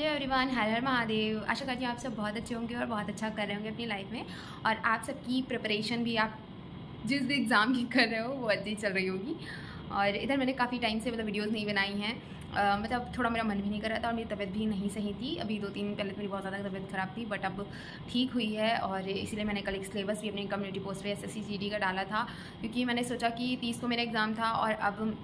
Hello everyone, हर हर महादेव। आशा करती हूँ आप सब बहुत अच्छे होंगे और बहुत अच्छा कर रहे होंगे अपनी लाइफ में। और आप सबकी प्रिपरेशन भी, आप जिस भी एग्ज़ाम की कर रहे हो वो अच्छी चल रही होगी। और इधर मैंने काफ़ी टाइम से वीडियोज़ नहीं बनाई हैं। मतलब थोड़ा मेरा मन भी नहीं कर रहा था और मेरी तबीयत भी नहीं सही थी। अभी 2-3 दिन पहले तो मेरी बहुत ज़्यादा तबीयत ख़राब थी, बट अब ठीक हुई है। और इसीलिए मैंने कल एक सिलेबस भी अपनी कम्युनिटी पोस्ट पे SSC GD का डाला था, क्योंकि मैंने सोचा कि 30 को मेरा एग्ज़ाम था और अब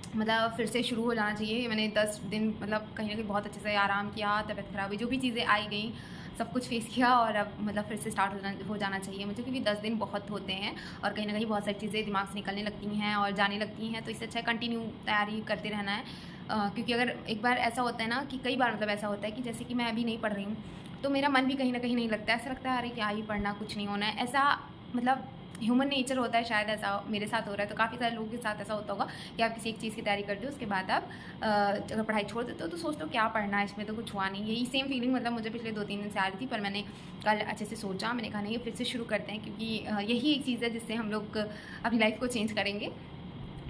मतलब फिर से शुरू हो जाना चाहिए। मैंने 10 दिन मतलब कहीं ना कहीं बहुत अच्छे से आराम किया, तबीयत ख़राब हुई, जो भी चीज़ें आई गई सब कुछ फेस किया और अब मतलब फिर से स्टार्ट हो जाना चाहिए मुझे, क्योंकि 10 दिन बहुत होते हैं और कहीं ना कहीं बहुत सारी चीज़ें दिमाग से निकलने लगती हैं और जाने लगती हैं। तो इससे अच्छा कंटिन्यू तैयारी करते रहना है। क्योंकि अगर एक बार ऐसा होता है ना कि कई बार मतलब ऐसा होता है कि जैसे कि मैं अभी नहीं पढ़ रही हूँ तो मेरा मन भी कहीं ना कहीं नहीं लगता है। ऐसा लगता है अरे क्या ही पढ़ना, कुछ नहीं होना है। ऐसा मतलब ह्यूमन नेचर होता है, शायद ऐसा मेरे साथ हो रहा है। तो काफ़ी सारे लोगों के साथ ऐसा होता होगा कि आप किसी एक चीज़ की तैयारी करते हो, उसके बाद आप अगर पढ़ाई छोड़ देते हो तो सोचते हो क्या पढ़ना है, इसमें तो कुछ हुआ नहीं। यही सेम फीलिंग मतलब मुझे पिछले 2-3 दिन से आ रही थी, पर मैंने कल अच्छे से सोचा, मैंने कहा नहीं फिर से शुरू करते हैं, क्योंकि यही एक चीज़ है जिससे हम लोग अपनी लाइफ को चेंज करेंगे।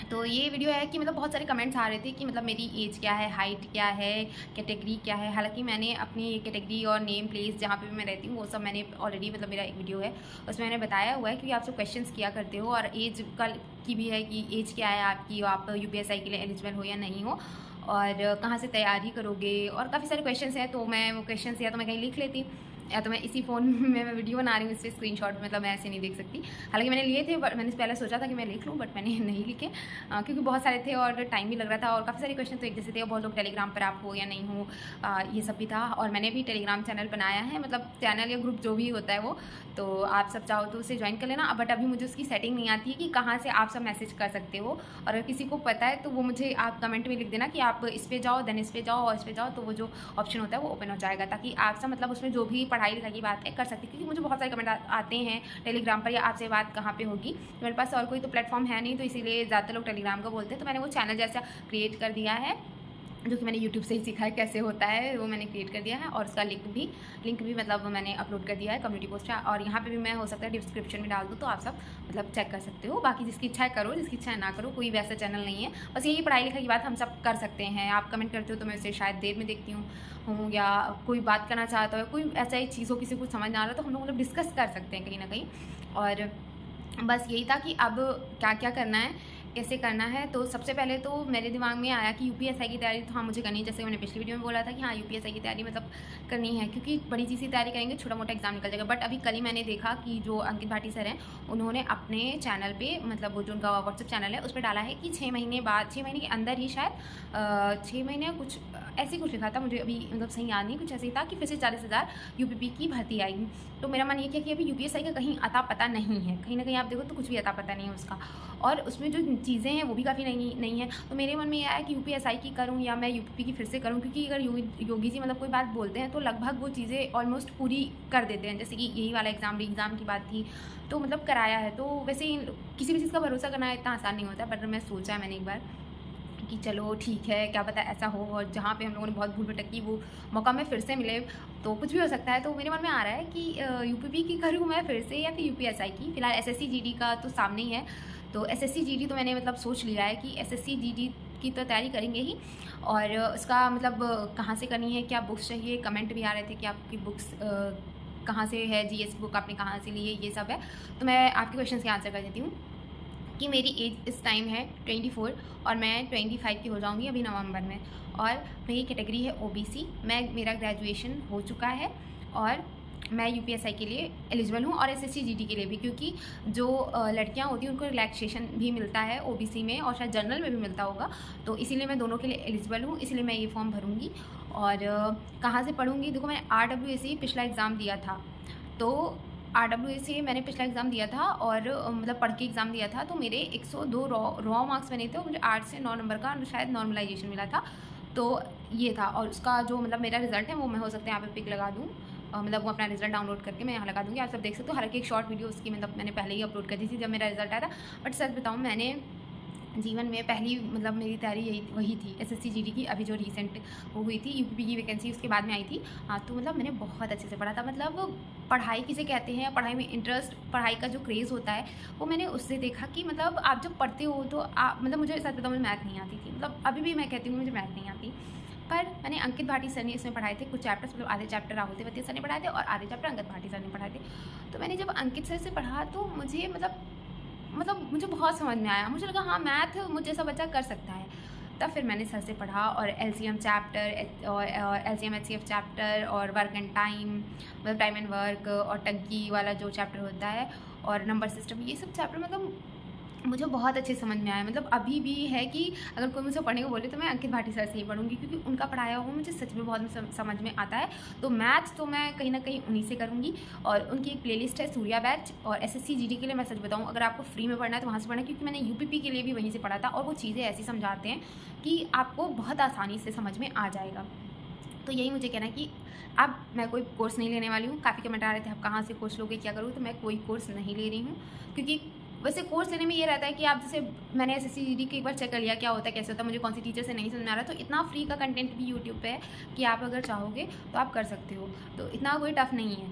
तो ये वीडियो है कि मतलब बहुत सारे कमेंट्स आ रहे थे कि मतलब मेरी एज क्या है, हाइट क्या है, कैटेगरी क्या है। हालांकि मैंने अपनी कैटेगरी और नेम प्लेस जहाँ पे भी मैं रहती हूँ वो सब मैंने ऑलरेडी मतलब मेरा एक वीडियो है उसमें मैंने बताया हुआ है, क्योंकि आप सब क्वेश्चंस किया करते हो। और एज का की भी है कि एज क्या है आपकी, आप UPSI के लिए एलिजिबल हो या नहीं हो, और कहाँ से तैयारी करोगे, और काफ़ी सारे क्वेश्चंस हैं। तो मैं वो क्वेश्चंस या तो मैं कहीं लिख लेती, या तो मैं इसी फ़ोन में मैं वीडियो बना रही हूँ, इससे स्क्रीनशॉट मतलब मैं ऐसे नहीं देख सकती। हालांकि मैंने लिए थे, बट मैंने पहले सोचा था कि मैं लिख लूँ, बट मैंने नहीं लिखे, क्योंकि बहुत सारे थे और टाइम भी लग रहा था और काफ़ी सारे क्वेश्चन तो एक जैसे थे। और बहुत लोग टेलीग्राम पर आप हो या नहीं हो, ये सब भी था। और मैंने भी टेलीग्राम चैनल बनाया है, मतलब चैनल या ग्रुप जो भी होता है वो, तो आप सब चाहो तो उसे ज्वाइन कर लेना। बट अभी मुझे उसकी सेटिंग नहीं आती है कि कहाँ से आप सब मैसेज कर सकते हो। और अगर किसी को पता है तो वो मुझे आप कमेंट में लिख देना कि आप इस पर जाओ, देन इस पर जाओ और इस पर जाओ, तो वो जो ऑप्शन होता है वो ओपन हो जाएगा, ताकि आप सब मतलब उसमें जो भी पढ़ाई लिखाई की बात है कर सकते हैं। क्योंकि मुझे बहुत सारे कमेंट आते हैं टेलीग्राम पर, या आपसे बात कहाँ पे होगी। तो मेरे पास और कोई तो प्लेटफॉर्म है नहीं, तो इसीलिए ज़्यादातर लोग टेलीग्राम का बोलते हैं। तो मैंने वो चैनल जैसा क्रिएट कर दिया है, जो कि मैंने यूट्यूब से ही सीखा है कैसे होता है, वो मैंने क्रिएट कर दिया है। और उसका लिंक भी मतलब मैंने अपलोड कर दिया है कम्युनिटी पोस्ट पे। और यहाँ पे भी मैं हो सकता है डिस्क्रिप्शन में डाल दूँ, तो आप सब मतलब चेक कर सकते हो। बाकी जिसकी इच्छा है करो, जिसकी इच्छा है ना करो, कोई वैसा चैनल नहीं है। बस यही पढ़ाई लिखाई की बात हम सब कर सकते हैं। आप कमेंट करते हो तो मैं उसे शायद देर में देखती हूँ, या कोई बात करना चाहता है, कोई ऐसा ही चीज़ हो, किसी को समझ ना आ रहा, तो हम लोग मतलब डिस्कस कर सकते हैं कहीं ना कहीं। और बस यही था कि अब क्या क्या करना है, कैसे करना है। तो सबसे पहले तो मेरे दिमाग में आया कि UPSI की तैयारी तो हाँ मुझे करनी है। जैसे मैंने पिछली वीडियो में बोला था कि हाँ UPSI की तैयारी मतलब करनी है, क्योंकि बड़ी चीज़ की तैयारी करेंगे छोटा मोटा एग्जाम निकल जाएगा। बट अभी कल ही मैंने देखा कि जो अंकित भाटी सर हैं उन्होंने अपने चैनल पे मतलब वो जो उनका व्हाट्सएप चैनल है उस पर डाला है कि 6 महीने बाद, 6 महीने के अंदर ही शायद 6 महीने कुछ ऐसे कुछ लिखा था, मुझे अभी मतलब सही याद नहीं, कुछ ऐसे ही था कि फिर से 40,000 UPP की भर्ती आएगी। तो मेरा मन ये किया कि अभी UPSI का कहीं अता पता नहीं है, कहीं ना कहीं आप देखो तो कुछ भी अता पता नहीं है उसका, और उसमें जो चीज़ें हैं वो भी काफ़ी नहीं है। तो मेरे मन में ये आया कि UPSI की करूँ या मैं UPP की फिर से करूँ, क्योंकि अगर योगी जी मतलब कोई बात बोलते हैं तो लगभग वो चीज़ें ऑलमोस्ट पूरी कर देते हैं। जैसे कि यही वाला एग्ज़ाम की बात थी तो मतलब कराया है। तो वैसे ही किसी भी चीज़ का भरोसा करना इतना आसान नहीं होता, बट मैं सोचा है मैंने एक बार कि चलो ठीक है, क्या पता ऐसा हो और जहाँ पे हम लोगों ने बहुत भूल भटक की वो मौका में फिर से मिले, तो कुछ भी हो सकता है। तो मेरे मन में आ रहा है कि UPP की करूँ मैं फिर से या फिर UPSI की। फिलहाल SSC GD का तो सामने ही है, तो SSC GD तो मैंने मतलब सोच लिया है कि SSC GD की तो तैयारी करेंगे ही। और उसका मतलब कहाँ से करनी है, क्या बुक्स चाहिए, कमेंट भी आ रहे थे कि आपकी बुक्स कहाँ से है, GS बुक आपने कहाँ से ली है, ये सब है। तो मैं आपके क्वेश्चन के आंसर कर देती हूँ कि मेरी एज इस टाइम है 24 और मैं 25 की हो जाऊंगी अभी नवंबर में। और मेरी कैटेगरी है OBC। मेरा ग्रेजुएशन हो चुका है और मैं UPSI के लिए एलिजिबल हूँ और SSC GD के लिए भी, क्योंकि जो लड़कियाँ होती हैं उनको रिलैक्सेशन भी मिलता है OBC में और शायद जनरल में भी मिलता होगा। तो इसीलिए मैं दोनों के लिए एलिजिबल हूँ, इसलिए मैं ये फॉर्म भरूँगी। और कहाँ से पढ़ूँगी, देखो मैंने RWAC पिछला एग्ज़ाम दिया था, तो RWAC मैंने पिछला एग्ज़ाम दिया था और मतलब पढ़ के एग्ज़ाम दिया था। तो मेरे 102 रॉ मार्क्स बने थे और मुझे 8 से 9 नंबर का शायद नॉर्मलाइजेशन मिला था। तो ये था, और उसका जो मतलब मेरा रिजल्ट है वो मैं हो सकता है यहाँ पे पिक लगा दूँ, मतलब वो अपना रिजल्ट डाउनलोड करके मैं यहाँ लगा दूँगी, आप सब देख सकते हो। हालांकि एक शॉर्ट वीडियो उसकी मतलब मैंने पहले ही अपलोड कर दी थी जब मेरा रिजल्ट आया था। बट सच बताऊँ, मैंने जीवन में पहली मतलब मेरी तैयारी यही वही थी SSC GD की, अभी जो रिसेंट वो हुई थी UPP की वैकेंसी उसके बाद में आई थी। हाँ, तो मतलब मैंने बहुत अच्छे से पढ़ा था। मतलब पढ़ाई किसे कहते हैं, पढ़ाई में इंटरेस्ट, पढ़ाई का जो क्रेज़ होता है वो मैंने उससे देखा कि मतलब आप जब पढ़ते हो तो आप मतलब मुझे सच बताऊँ मुझे मैथ नहीं आती थी, मतलब अभी भी मैं कहती हूँ मुझे मैथ नहीं आती। पर मैंने अंकित भाटी सर ने इसमें पढ़ाए थे कुछ चैप्टर्स, मतलब आधे चैप्टर राहुल तेवतिया सर ने पढ़ाए थे और आधे चैप्टर अंकित भाटी सर ने पढ़ाए थे। तो मैंने जब अंकित सर से पढ़ा तो मुझे मतलब मुझे बहुत समझ में आया। मुझे लगा हाँ मैथ मुझ जैसा बच्चा कर सकता है। तब फिर मैंने सर से पढ़ा और LCM चैप्टर और LCM HCF चैप्टर और वर्क एंड टाइम, मतलब टाइम एंड वर्क, और टंकी वाला जो चैप्टर होता है और नंबर सिस्टम, ये सब चैप्टर मतलब मुझे बहुत अच्छे समझ में आया। मतलब अभी भी है कि अगर कोई मुझसे पढ़ने को बोले तो मैं अंकित भाटी सर से ही पढ़ूंगी, क्योंकि उनका पढ़ाया हुआ मुझे सच में बहुत समझ में आता है। तो मैथ्स तो मैं कहीं ना कहीं उन्हीं से करूँगी। और उनकी एक प्लेलिस्ट है सूर्या बैच, और SSC GD के लिए मैं सच बताऊँ अगर आपको फ्री में पढ़ना है तो वहाँ से पढ़ना, क्योंकि मैंने UPP के लिए भी वहीं से पढ़ा था और वो चीज़ें ऐसी समझाते हैं कि आपको बहुत आसानी से समझ में आ जाएगा। तो यही मुझे कहना है कि अब मैं कोई कोर्स नहीं लेने वाली हूँ। काफ़ी कमेंट आ रहे थे आप कहाँ से कोर्स लोगे, क्या करूँ, तो मैं कोई कोर्स नहीं ले रही हूँ। क्योंकि वैसे कोर्स लेने में ये रहता है कि आप जैसे मैंने SSC GD के एक बार चेक कर लिया क्या होता है कैसे होता है, मुझे कौन सी टीचर से नहीं समझ में आ रहा, तो इतना फ्री का कंटेंट भी यूट्यूब पे है कि आप अगर चाहोगे तो आप कर सकते हो, तो इतना कोई टफ नहीं है।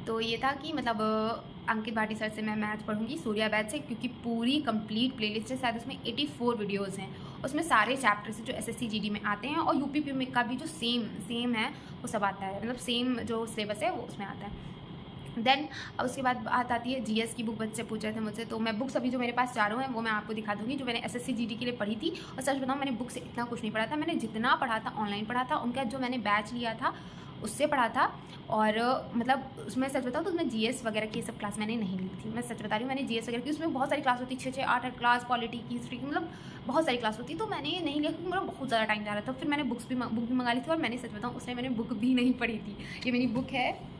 तो ये था कि मतलब अंकित भाटी सर से मैं मैथ पढ़ूंगी सूर्या बैच से, क्योंकि पूरी कंप्लीट प्लेलिस्ट है, शायद उसमें 84 वीडियोस हैं, उसमें सारे चैप्टर्स जो SSC GD में आते हैं और UPP में का भी जो सेम है वो सब आता है, मतलब सेम जो सिलेबस है वो उसमें आता है। देन उसके बाद बात आती है GS की बुक, बच्चे पूछ रहे थे मुझसे, तो मैं बुक्स अभी जो मेरे पास चारों हैं वो मैं आपको दिखा दूंगी, जो मैंने SSC GD के लिए पढ़ी थी। और सच बताऊँ मैंने बुक से इतना कुछ नहीं पढ़ा था, मैंने जितना पढ़ा था ऑनलाइन पढ़ा था, उनका जो मैंने बैच लिया था उससे पढ़ा था। और मतलब उसमें सच बताऊँ तो उसमें GS वगैरह की सब क्लास मैंने नहीं ली थी, मैं सच बता रही हूँ। मैंने GS वगैरह की उसमें बहुत सारी क्लास होती, 6-6 8-8 क्लास, पॉलिटी की, हिस्ट्री की, मतलब बहुत सारी क्लास होती, तो मैंने नहीं लिया क्योंकि मेरा बहुत ज़्यादा टाइम जा रहा था। फिर मैंने बुक भी मंगा ली थी, और मैंने सच बताऊँ उसमें मैंने बुक भी नहीं पढ़ी थी। ये मेरी बुक है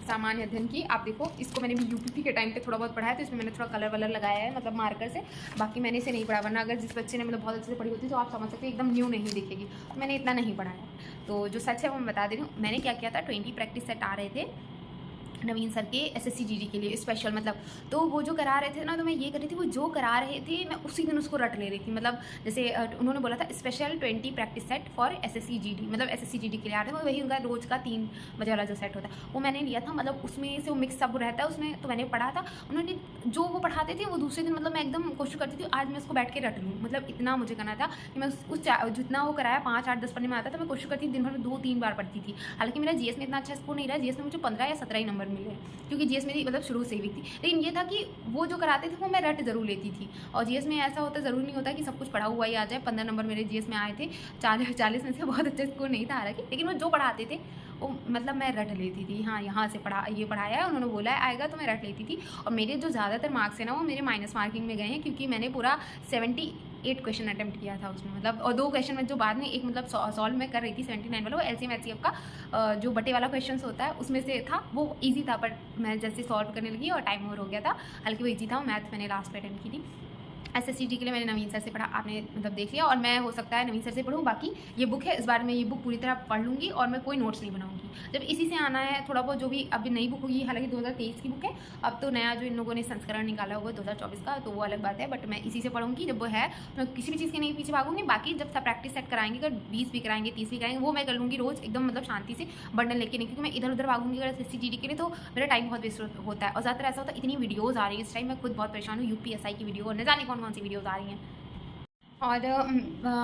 सामान्य अध्ययन की, आप देखो इसको मैंने भी UPP के टाइम पे थोड़ा बहुत पढ़ा है, तो इसमें मैंने थोड़ा कलर वलर लगाया है, मतलब मार्कर से। बाकी मैंने इसे नहीं पढ़ा, वरना अगर जिस बच्चे ने मतलब बहुत अच्छे से पढ़ी होती तो आप समझ सकते हैं एकदम न्यू नहीं दिखेगी। तो मैंने इतना नहीं पढ़ा है, तो जो सच है वो मैं बता दे रही हूँ। मैंने क्या किया था, 20 प्रैक्टिस सेट आ रहे थे नवीन सर के SSC GD के लिए स्पेशल, मतलब तो वो जो करा रहे थे ना, तो मैं ये कर रही थी, वो जो करा रहे थे मैं उसी दिन उसको रट ले रही थी। मतलब जैसे उन्होंने बोला था special 20 practice set for SSC GD, मतलब SSC GD के लिए आ रहे थे, वही उनका रोज़ का 3 बजे वाला जो सेट होता है वो मैंने लिया था। मतलब उसमें से वो मिक्स सब रहता है उसमें, तो मैंने पढ़ा था। उन्होंने जो वो पढ़ाते थे वो दूसरे दिन मतलब मैं एकदम कोशिश करती थी आज मैं उसको बैठ के रट लूँ, मतलब इतना मुझे करना था कि मैं उस जितना वो कराया 5, 8, 10 पढ़ने में आता था, मैं कोशिश करती थी दिन भर में 2-3 बार पढ़ती थी। हालांकि मेरा GS में इतना अच्छा स्कोर नहीं रहा, GS में मुझे 15 या 17 ही नंबर मिले, क्योंकि GS मेरी मतलब शुरू से ही थी। लेकिन ये था कि वो जो कराते थे वो मैं रट जरूर लेती थी। और GS में ऐसा होता, ज़रूरी नहीं होता कि सब कुछ पढ़ा हुआ ही आ जाए। 15 नंबर मेरे GS में आए थे, 40 में से बहुत अच्छा स्कोर नहीं था हालांकि, लेकिन वो जो पढ़ाते थे वो मतलब मैं रट लेती थी। हाँ यहाँ से ये पढ़ाया है, उन्होंने बोला है आएगा, तो मैं रट लेती थी। और मेरे जो ज़्यादातर मार्क्स हैं ना वो मेरे माइनस मार्किंग में गए हैं, क्योंकि मैंने पूरा 78 क्वेश्चन अटैम्प्ट किया था उसमें, मतलब और 2 क्वेश्चन में जो बाद में एक मतलब सॉल्व मैं कर रही थी 79 वाला, वो LCM HCF का जो बटे वाला क्वेश्चन होता है उसमें से था, वो ईजी था। बट मैं जैसे सॉल्व करने लगी और टाइम ओवर हो गया था, हालांकि वो ईजी था। मैथ मैंने लास्ट पे अटैम्प्ट की थी। SSC GD के लिए मैंने नवीन सर से पढ़ा, आपने मतलब देख लिया। और मैं हो सकता है नवीन सर से पढ़ूँ, बाकी ये बुक है, इस बार मैं ये बुक पूरी तरह पढ़ लूँगी और मैं कोई नोट्स नहीं बनाऊँगी। जब इसी से आना है थोड़ा बहुत जो भी अभी नई बुक होगी, हालांकि 2023 की बुक है, अब तो नया जो इन लोगों ने संस्करण निकाला हुआ है 2024 का, तो वो अलग बात है। बट मैं इसी से पढ़ूँगी, जब वो है मैं किसी भी चीज़ के नहीं पीछे भागूंगी। बाकी जब सब प्रैक्टिस सेट कराएंगे, अगर 20 भी कराएंगे 30 भी कराएंगे, वो मैं कर लूँगी रोज़ एकदम मतलब शांति से, बंडल लेके नहीं, क्योंकि मैं इधर उधर भागूंगी अगर SSC GD के लिए तो मेरा टाइम बहुत वेस्ट होता है। और ज़्यादातर ऐसा होता है इतनी वीडियोज़ आ रही है इस टाइम, मैं खुद बहुत परेशान हूँ। UPSI की वीडियो और न जाने कौन कौन सी वीडियोज़ आ रही हैं। और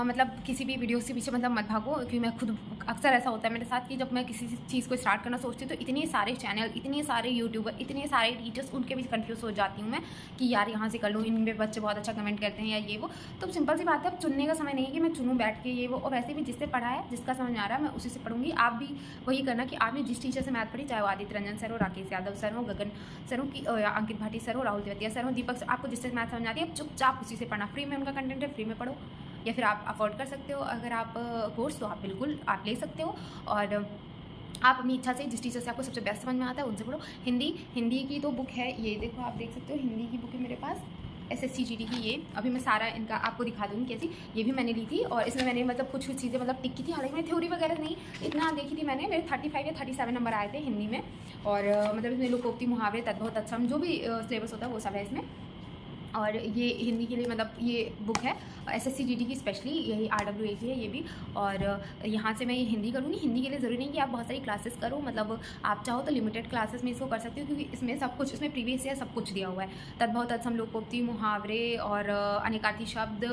मतलब किसी भी वीडियो के पीछे मतलब मत भागो, क्योंकि मैं खुद अक्सर ऐसा होता है मेरे साथ कि जब मैं किसी चीज़ को स्टार्ट करना सोचती हूँ तो इतने सारे चैनल, इतने सारे यूट्यूबर, इतने सारे टीचर्स, उनके बीच कंफ्यूज हो जाती हूँ मैं कि यार यहाँ से कर लूँ, इनमें बच्चे बहुत अच्छा कमेंट करते हैं या ये वो। तो सिंपल सी बात है, अब चुनने का समय नहीं है कि मैं चुनूँ बैठ के ये वो। और वैसे भी जिससे पढ़ा है, जिसका समझ में आ रहा है, मैं उसी से पढ़ूंगी। आप भी वही करना कि आपने जिस टीचर से मैथ पढ़ी, चाहे वो आदित्य रंजन सर हो, राकेश यादव सर हो, गगन सर हो, कि अंकित भाटी सर हो, राहुल तेवतिया सर हो, दीपक सर, आपको जिससे मैथ समझ आती है, आप चुपचाप उसी से पढ़ना। फ्री में उनका कंटेंट है, फ्री में पढ़ो। या फिर आप अफोर्ड कर सकते हो अगर आप कोर्स, तो आप बिल्कुल आप ले सकते हो। और आप अपनी इच्छा से जिस टीचर से आपको सबसे बेस्ट समझ में आता है उनसे पढ़ो। हिंदी की तो बुक है, ये देखो आप देख सकते हो, हिंदी की बुक है मेरे पास, SSC GD की। ये अभी मैं सारा इनका आपको दिखा दूँगी कैसी, ये भी मैंने ली थी। और इसमें मैंने मतलब कुछ चीज़ें मतलब टिक की थी, हालांकि मैं थ्योरी वगैरह नहीं इतना देखी थी मैंने। मेरे 35 या 37 नंबर आए थे हिंदी में। और मतलब इसमें लोकोक्ति, मुहावरे, तद्भव, तत्सम, जो भी सिलेबस होता है वो सब है इसमें। और ये हिंदी के लिए मतलब ये बुक है SSC GD की स्पेशली, यही RWA की है ये भी। और यहाँ से मैं ये हिंदी करूँगी। हिंदी के लिए ज़रूरी नहीं कि आप बहुत सारी क्लासेस करो, मतलब आप चाहो तो लिमिटेड क्लासेस में इसको कर सकते हो, क्योंकि इसमें सब कुछ, इसमें प्रीवियस ईयर सब कुछ दिया हुआ है। तद्भव तत्सम लोकोक्ति, मुहावरे और अनेकार्थी शब्द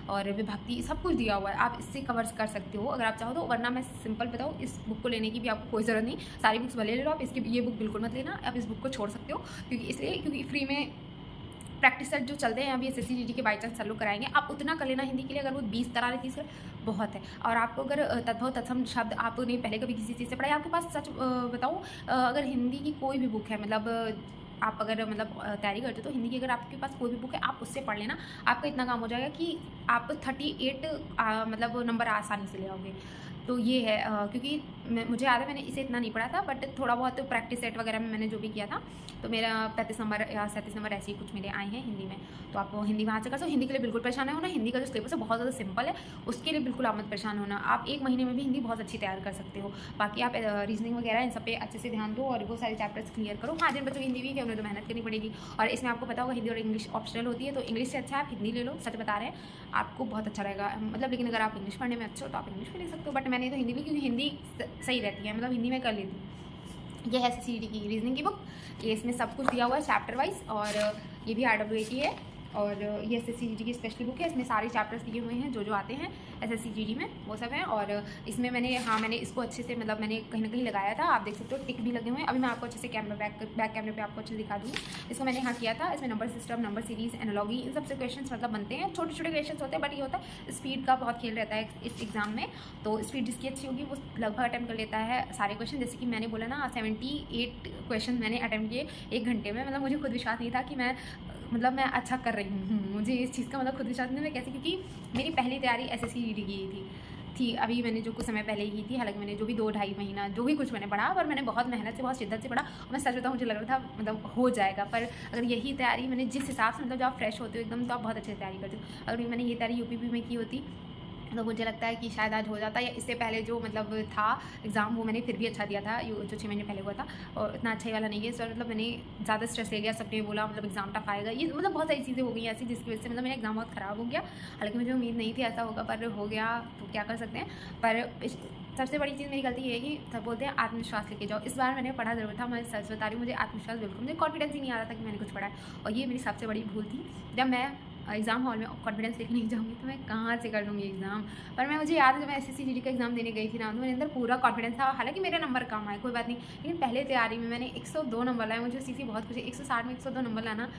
और विभक्ति सब कुछ दिया हुआ है। आप इससे कवर कर सकते हो अगर आप चाहो तो, वरना मैं सिंपल बताऊँ, इस बुक को लेने की भी आपको कोई ज़रूरत नहीं। सारी बुक्स भले ले लो आप, इसकी ये बुक बिल्कुल मत लेना। आप इस बुक को छोड़ सकते हो, क्योंकि फ्री में प्रैक्टिस सेट जो चलते हैं अभी SSC GD के बाई चांस सर लोग कराएंगे, आप उतना कर लेना हिंदी के लिए। अगर वो 20 तरह की चीज़ बहुत है। और आपको अगर तद्भव तत्सम शब्द आपने पहले कभी किसी चीज़ से पढ़ा है, आपके पास सच बताऊँ, अगर हिंदी की कोई भी बुक है, मतलब आप अगर तैयारी करते हो तो हिंदी की अगर आपके पास कोई भी बुक है आप उससे पढ़ लेना। आपका इतना काम हो जाएगा कि आप 38 नंबर आसानी से ले आओगे। तो ये है, क्योंकि मुझे याद है मैंने इसे इतना नहीं पढ़ा था, बट थोड़ा बहुत प्रैक्टिस सेट वगैरह में मैंने जो भी किया था, तो मेरा 35 नंबर या 37 नंबर ऐसे ही कुछ मेरे आए हैं हिंदी में। तो आप हिंदी वहाँ से कर सकते हो। हिंदी के लिए बिल्कुल परेशान नहीं होना। हिंदी का जो सिलेबस है बहुत ज़्यादा सिंपल है, उसके लिए बिल्कुल आप मत परेशान होना। आप 1 महीने में भी हिंदी बहुत अच्छी तैयार कर सकते हो। बाकी आप रीजनिंग वगैरह इन सब पे अच्छे से ध्यान दो और वो सारे चैप्टर्स क्लियर करो। हाँ, जिन बच्चों की हिंदी वीक है उन्हें तो मेहनत करनी पड़ेगी। और इसमें आपको पता होगा हिंदी और इंग्लिश ऑप्शनल होती है, तो इंग्लिश से अच्छा आप हिंदी ले लो। सच बता रहे हैं, आपको बहुत अच्छा रहेगा। मतलब लेकिन अगर आप इंग्लिश पढ़ने में अच्छे हो तो आप इंग्लिश भी ले सकते हो, बट मैंने तो हिंदी ली, क्योंकि हिंदी सही रहती है, मतलब हिंदी में कर लेती हूँ। ये है SSC GD की रीजनिंग की बुक। ये इसमें सब कुछ दिया हुआ है चैप्टर वाइज, और ये भी RWA की है। और ये SSC GD की स्पेशल बुक है। इसमें सारे चैप्टर्स दिए हुए हैं जो आते हैं SSC GD में, वो सब है। और इसमें मैंने इसको अच्छे से, मतलब मैंने कहीं ना कहीं लगाया था, आप देख सकते हो टिक भी लगे हुए हैं। अभी मैं आपको अच्छे से कैमरा बैक कैमरे पे आपको अच्छे से दिखा दूँगी। इसको मैंने यहाँ किया था। इसमें number system, number series, analogy, इन सबसे क्वेश्चन मतलब बनते हैं। छोटे छोटे क्वेश्चन होते हैं, बट ये होता है स्पीड का बहुत खेल रहता है इस एग्ज़ाम में। तो स्पीड जिसकी अच्छी होगी वो लगभग अटैम्प्ट कर लेता है सारे क्वेश्चन। जैसे कि मैंने बोला ना 78 क्वेश्चन मैंने अटैम्प्ट किए 1 घंटे में। मतलब मुझे खुद विश्वास नहीं था कि मैं अच्छा कर रही हूँ। मुझे इस चीज़ का मतलब खुद विश्वास नहीं, मैं कैसे, क्योंकि मेरी पहली तैयारी SSC GD की थी। अभी मैंने जो कुछ समय पहले की थी, हालांकि मैंने जो भी 2-2.5 महीना जो भी कुछ मैंने पढ़ा, पर मैंने बहुत मेहनत से, बहुत शिद्दत से पढ़ा। और मैं सच बताऊँ, मुझे लग रहा था मतलब हो जाएगा। पर अगर यही तैयारी मैंने जिस हिसाब से, मतलब जब आप फ्रेश होते हो एकदम, तो आप बहुत अच्छे से तैयारी करते हो। अगर मैंने ये तैयारी UPP में की होती तो मुझे लगता है कि शायद आज हो जाता, या इससे पहले जो था एग्ज़ाम, वो मैंने फिर भी अच्छा दिया था, जो 6 महीने पहले हुआ था। और इतना अच्छा ही वाला नहीं है इस बार। मतलब मैंने ज़्यादा स्ट्रेस ले लिया, सबने बोला मतलब एग्ज़ाम टफ आएगा, ये मतलब बहुत सारी चीज़ें हो गई ऐसी जिसकी वजह से मतलब मेरा एग्ज़ाम बहुत ख़राब हो गया। हालांकि मुझे उम्मीद नहीं थी ऐसा होगा, पर हो गया तो क्या कर सकते हैं। पर सबसे बड़ी चीज़ मेरी गलती ये है कि सब बोलते हैं आत्मविश्वास लेके जाओ। इस बार मैंने पढ़ा ज़रूर था, मैं सच बता रही हूँ, मुझे आत्मविश्वास बिल्कुल, मुझे कॉन्फिडेंस ही नहीं आ रहा था कि मैंने कुछ पढ़ा है। और ये मेरी सबसे बड़ी भूल थी। जब मैं एग्ज़ाम हॉल में कॉन्फिडेंस लेके नहीं जाऊँगी तो मैं कहाँ से कर लूँगी एग्ज़ाम। पर मुझे याद है जब मैं SSC GD का एग्ज़ाम देने गई थी ना, तो मेरे अंदर पूरा कॉन्फिडेंस था। हालांकि मेरे नंबर कम आए, कोई बात नहीं, लेकिन पहले तैयारी में मैंने 102 नंबर लाए। मुझे उसी से बहुत खुशी। 160 में 102 नंबर लाना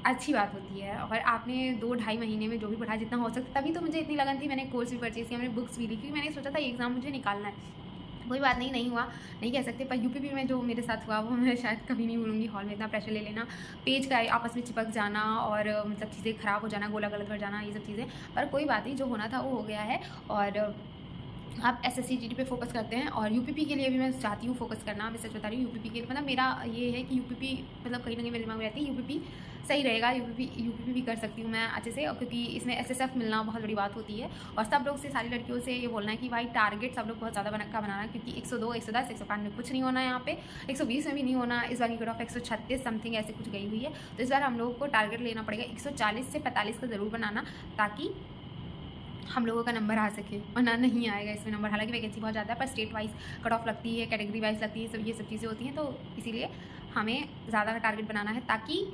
अच्छी बात होती है। और आपने 2-2.5 महीने में जो भी पढ़ा जितना हो सकता, तभी तो मुझे इतनी लगन थी। मैंने कोर्स भी परचेज़ किया, मैंने बुक्स भी ली, क्योंकि मैंने सोचा था ये एग्ज़ाम मुझे निकालना है। कोई बात नहीं, नहीं हुआ नहीं कह सकते, पर UPP में जो मेरे साथ हुआ वो मैं शायद कभी नहीं भूलूंगी। हॉल में इतना प्रेशर ले लेना, पेज का आपस में चिपक जाना, और मतलब चीज़ें ख़राब हो जाना, गोला गलत कर जाना, ये सब चीज़ें। पर कोई बात नहीं, जो होना था वो हो गया है। और आप SSC GD पे फोकस करते हैं, और UPP के लिए भी मैं चाहती हूँ फोकस करना। मैं सच बता रही हूँ, UPP के मतलब मेरा ये है कि UPP मतलब कहीं ना कहीं मेरे दिमाग में रहती है UPP सही रहेगा। UPP भी कर सकती हूँ मैं अच्छे से, और क्योंकि इसमें SSF मिलना बहुत बड़ी बात होती है। और सब लोग से, सारी लड़कियों से ये बोलना है कि भाई टारगेट सब लोग बहुत ज़्यादा बनाना है, क्योंकि 102, 110, 105 में कुछ नहीं होना है यहाँ पे, 120 में भी नहीं होना। इस बार की कट ऑफ 136 समथिंग ऐसे कुछ गई हुई है। तो इस बार हम लोगों को टारगेट लेना पड़ेगा 140 से 45 का ज़रूर बनाना, ताकि हम लोगों का नंबर आ सके, वरना नहीं आएगा इसमें नंबर। हालांकि वैकेंसी बहुत ज़्यादा है, पर स्टेट वाइज कट ऑफ लगती है, कैटेगरी वाइज लगती है, ये सब चीज़ें होती हैं। तो इसीलिए हमें ज़्यादा टारगेट बनाना है, ताकि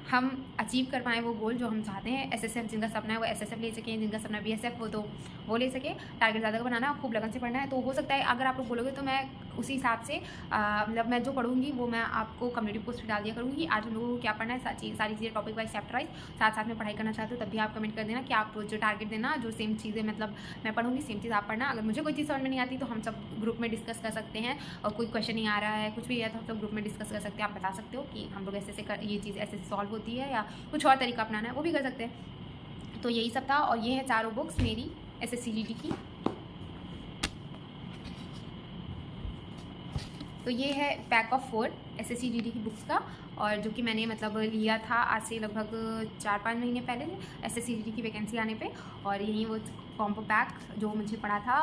हम अचीव कर पाएँ वो गोल जो हम चाहते हैं। SSF जिनका सपना है वो SSF ले सकें, जिनका सपना BSF हो तो वो ले सके। टारगेट ज़्यादा का बनाना है, खूब लगन से पढ़ना है। तो हो सकता है अगर आप लोग बोलोगे तो मैं उसी हिसाब से मतलब मैं जो पढ़ूंगी वो मैं आपको कम्युनिटी पोस्ट पर डाल दिया करूँगी। आज हम लोगों को क्या पढ़ना है, सारी चीज़ें टॉपिक वाइज, चैप्टर वाइज, साथ में पढ़ाई करना चाहते हो तब भी आप कमेंट कर देना कि आप जो टारगेट देना, जो सेम चीज़ें मतलब मैं पढ़ूंगी सेम चीज़ आप पढ़ना। अगर मुझे कोई चीज़ समझ में नहीं आती तो हम सब ग्रुप में डिस्कस कर सकते हैं, और कोई क्वेश्चन नहीं आ रहा है, कुछ भी है तो हम सब ग्रुप में डिस्कस कर सकते हैं। आप बता सकते हो कि हम लोग ये चीज़ ऐसे सॉल्व होती है, या कुछ और तरीका अपनाना है, वो भी कर सकते हैं। तो यही सब था, और ये है चारों बुक्स मेरी SSC GD की। तो ये है पैक ऑफ 4 SSC GD की बुक्स का, और जो कि मैंने मतलब लिया था आज से लगभग 4-5 महीने पहले SSC GD की वैकेंसी आने पे। और यही वो कॉम्बो पैक जो मुझे पड़ा था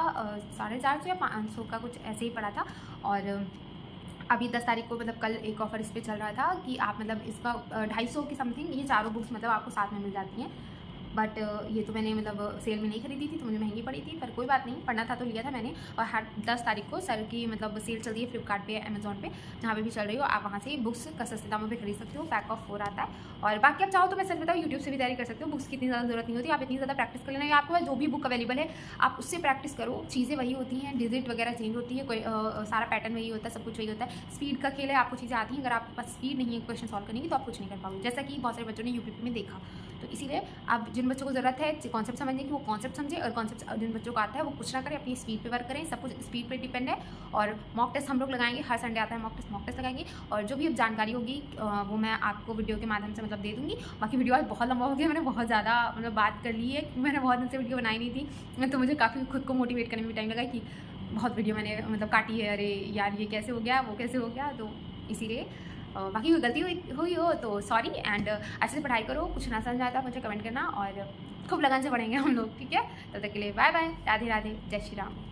450 या 500 का कुछ ऐसे ही पड़ा था। और अभी 10 तारीख को मतलब कल एक ऑफ़र इस पे चल रहा था कि आप मतलब इसका 250 की समथिंग ये चारों बुक्स मतलब आपको साथ में मिल जाती हैं। बट ये तो मैंने मतलब सेल में नहीं खरीदी थी तो मुझे महंगी पड़ी थी, पर कोई बात नहीं, पढ़ना था तो लिया था मैंने। और हर 10 तारीख को सर की मतलब सेल चल रही है फ्लिपकार्ट पे, अमेजोन पे, जहाँ पे भी चल रही हो आप वहाँ से बुक्स का सस्ते दामों पे खरीद सकते हो। पैक ऑफ 4 आता है। और बाकी आप चाहो तो मैं सच बताऊँ यूट्यूब से भी तैयारी कर सकते हो, बुक्स की इतनी ज़्यादा जरूरत नहीं होती, आप इतनी ज़्यादा प्रैक्टिस कर लेना, या आपके पास जो भी बुक अवेलेबल है आप उससे प्रैक्टिस करो। चीज़ें वही होती हैं, डिजिट वगैरह चेंज होती है, कोई सारा पैटर्न वही होता है, सब कुछ वही होता है। स्पीड का खेल है, आपको चीज़ें आती हैं, अगर आपके पास स्पीड नहीं है क्वेश्चन सॉल्व करने की तो आप कुछ नहीं कर पाओगे, जैसा कि बहुत सारे बच्चों ने यूट्यूब में देखा। तो इसीलिए अब जिन बच्चों को ज़रूरत है कॉन्सेप्ट समझने की वो कॉन्सेप्ट समझे, और कॉन्सेप्ट जिन बच्चों को आता है वो कुछ ना करें, अपनी स्पीड पे वर्क करें, सब कुछ स्पीड पे डिपेंड है। और मॉक टेस्ट हम लोग लगाएंगे, हर संडे आता है मॉक टेस्ट लगाएंगे, और जो भी अब जानकारी होगी वो मैं आपको वीडियो के माध्यम से मतलब दे दूँगी। बाकी वीडियो आज बहुत लंबा हो गया, मैंने बहुत ज़्यादा मतलब बात कर ली है, मैंने बहुत दिन से वीडियो बनाई नहीं थी, तो मुझे काफ़ी खुद को मोटिवेट करने में भी टाइम लगा कि बहुत वीडियो मैंने मतलब काटी है, अरे यार ये कैसे हो गया वो कैसे हो गया, तो इसीलिए बाकी कोई गलती हुई हो तो सॉरी। एंड अच्छे से पढ़ाई करो, कुछ ना समझ आता मुझे कमेंट करना, और खूब लगन से पढ़ेंगे हम लोग, ठीक है। तब तक के लिए बाय बाय, राधे राधे, जय श्री राम।